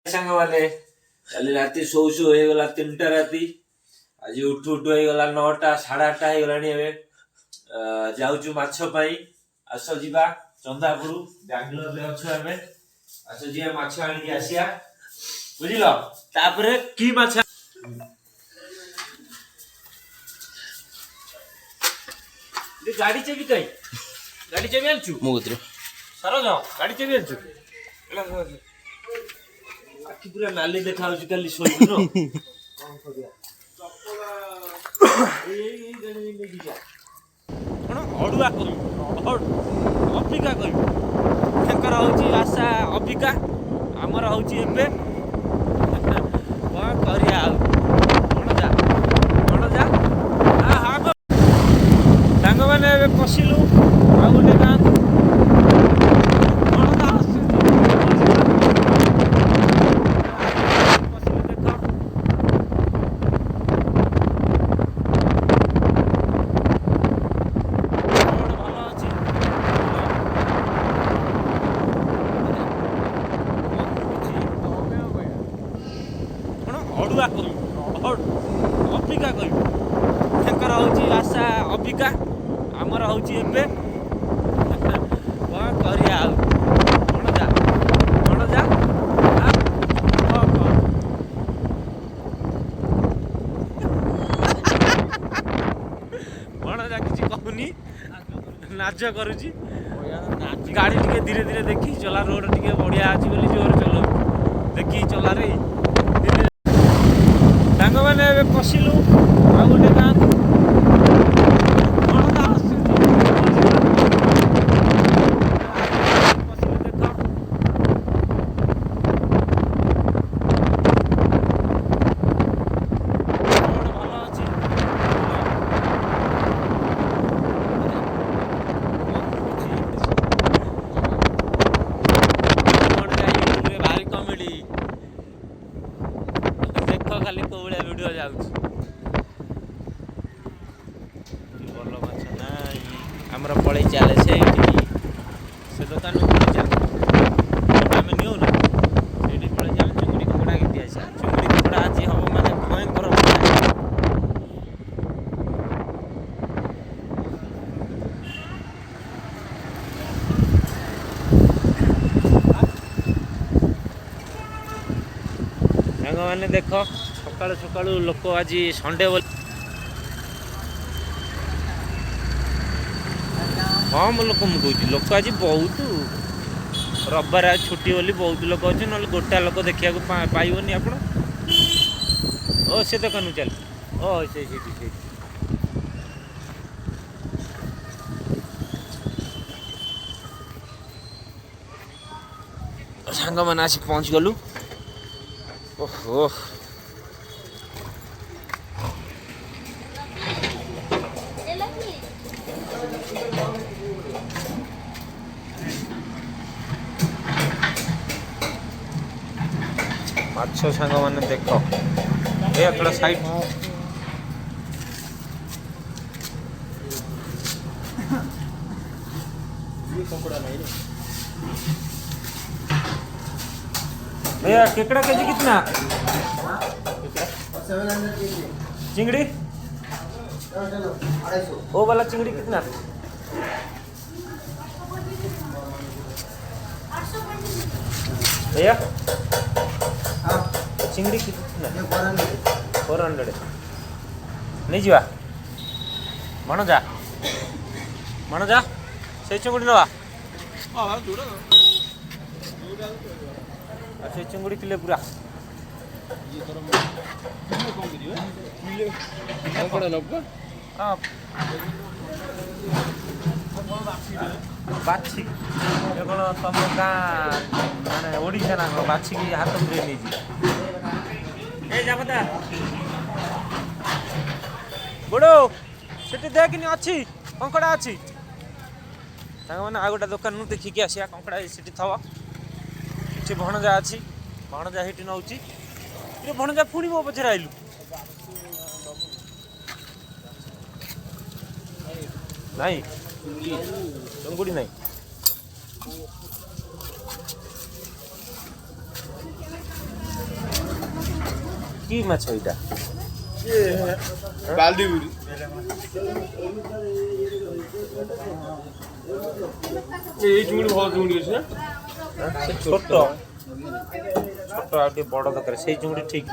सांग वाले काली राति शो शो हो गला 3टा राति आज उठू उठू हो गला 9टा 8:30 हो गलानी एबे जाउचु माछ पई आसो जीवा चंदापुर बेंगलोर रे अछु एबे आसो जीवा माछ आनी के आसिया बुझिलो तापरे की माछ दे गाड़ी चाबी कई गाड़ी चाबी आनछु मुगुत्र सरो जाओ गाड़ी चाबी आनछु आखि पूरा नाली देखा होची काली सोई नो कोन करिया ए गणी ने दिया कोन अडुआ कई अफ्रिका कई ठेकर होची आशा अफ्रिका हमर होची एबे कोन करिया कोन जा आ हा सांग माने एबे पसिलु आ गोटे गां अडुआ कई अफ्रिका कई ठेकर होची आशा अफ्रिका हमर होची एबे कोन करिया कोन जा कोन जा किछि कहूनी नाच करूची गाड़ी टिके धीरे धीरे देखी चला रोड टिके बढ़िया अछि बोली जोर चलो देखी चला रे सांग माने एबे पसिलु आ गोटे गां खाली कोबड़िया वीडियो जाउछ बोलो माछ नाही हमरा पळै चाले से दुकान में पळै चाले हम नियो ना सेडी पळै चाले चुंगड़ी कपड़ा के दिया छ चुंगड़ी कपड़ा आज हम माने भयंकर सांग माने देखो सकाळु सकाळु लोक आज संडे कम लोक मुझे लोक आज बहुत रविवार आज छुट्टी बोली बहुत लोक अच्छे ना गोटा लोक देखा पाइबनी आप ओ से दुकान चल ओ से सांग मैंने आसी पहुँच गलु ओहो माछ सांग माने देख ए थोड़ा साइड भैया केकड़ा केजी कितना चिंगड़ी वो वाला चिंगड़ी कितना भैया चिंगड़ी कितना 400 नहीं जीवा मनजा से चिंगड़ी नवा से चिंगड़ी किले पूरा बाछी कौन तुम गाँ माने ओडिशा ना बाछी की हाथ में नहीं जापता बड़ो से देखनी अच्छी कंकड़ा अच्छी मैंने आ गोटे दुकान देखिकी आसिया कंकड़ा से थव भणजा अच्छी भणजा हेटी नौ भणजा पुणी मो पचर आइलु नहीं चिंगुड़ी नहीं কি মাছ এটা বালদিগুড়ি এই চুড়ি ভালো চুড়ি আছে ছোট ছোট আর বড় দরকার সেই চিংড়ি ঠিক